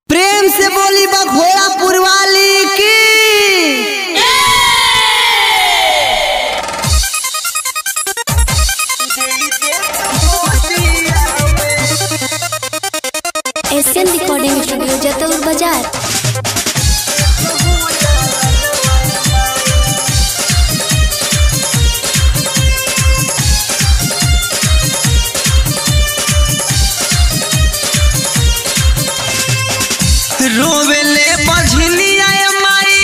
प्रेम से बोली घोड़ापुर वाली की। एशियन रिकॉर्डिंग स्टूडियो जतौर बाजार। रोवेले बझनिया माई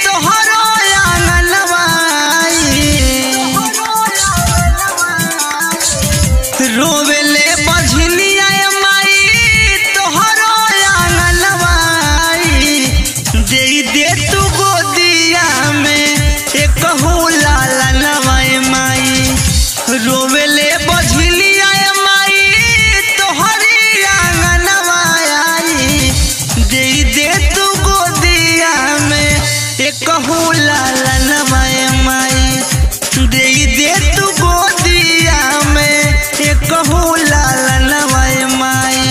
तोहरो आंगनवाई, रोवेले बझनिया माई तोहरो आंगनवाई, दे दे तू गोदिया में एक लाला नवाई माई। रोवेले बझनिया माई तोहरी आंगनवाई, दे दे तू गोदिया में एक लाला नवाई माई, दे दे तू गोदिया में एक लाला नवाई माई।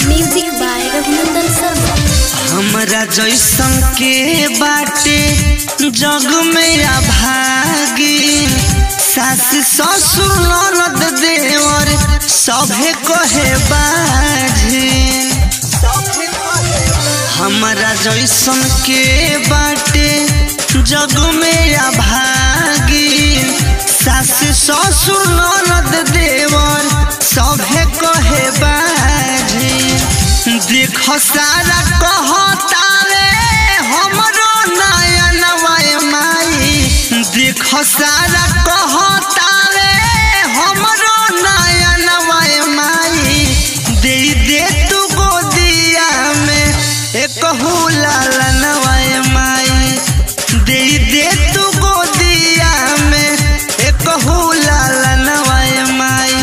Music by Raghunandan Sharma. हमरा जैसन के बाटे जग में अभागी, सास ससुर ननद देवर सभे कहे बाझी। हमरा जैसन के बाटे जग में अभागी, सास ससुर ननद देवर सभे कहे बाझी। देख सारा कहतावे हमरो नयनवा माई, देख सारा कहतावे हमरो नयनवा माई, दे दे तू गोदिया में एक लाला नवाई माई, दे दे तू गोदिया में एक लाला नवाई माई।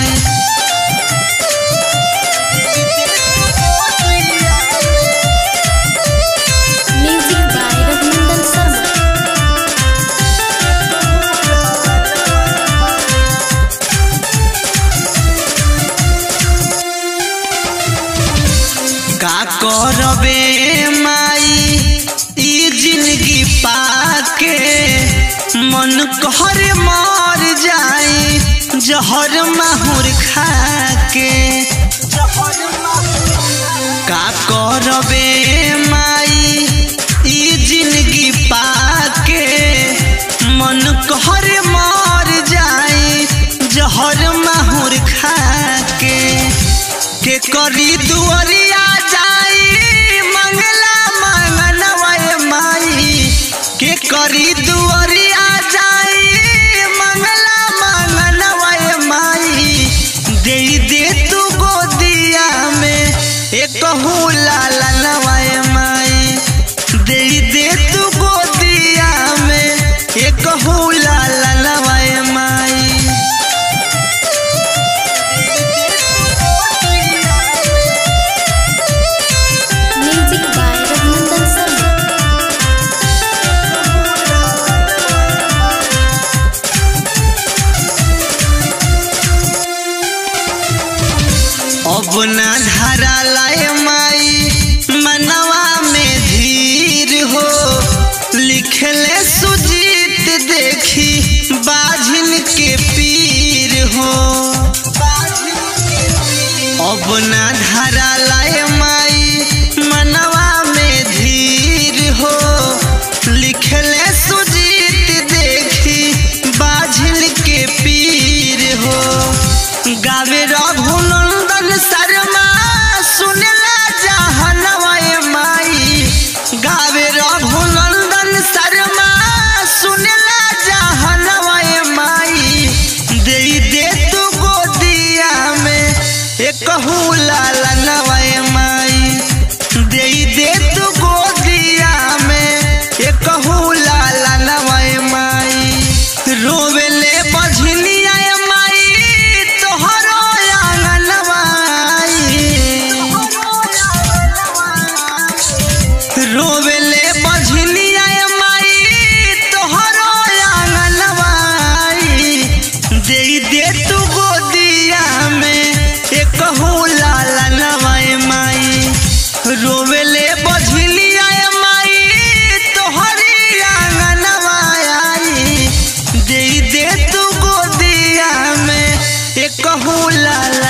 Music by Raghunandan Sharma. का करबे माई ई जिंदगी पाके, मन कहर मर जाई जहर माहुर खाके। का करबे माई ई जिंदगी पाके, मन कहर मर जाई जहर माहुर खाके। के करी दुआरिया जाई मंगला मंगनवा माई, के करी दुआरिया जाई मंगला मंगनवा माई, दे दे तू गोदिया में एक लाला नवाई माई, दे दे तू गोदिया में एक लाला नवाई माई। Music by Raghunandan Sharma. अब ना धारा लाए माई मनवा में धीर हो, लिखले सुजीत देखी बाझिन के पीर हो। अब ना धारा लाए माई मनवा में धीर हो, लिखले सुजीत देखी बाझिन के पीर हो। गावे रघुनंदन शर्मा सुनला जहनवा माई, गावे रघुनंदन शर्मा सुनला जहनवा माई, दे दे तू गोदिया में एक लाला नवाई रोवेले बझनिया माई तोहरो आंगनवाई दे दे तू गोदिया में एक हो लाला नवाई माई रोवेले बझनिया माई तोहरी आंगनवाई दे दे तू गोदिया में एक हो लाला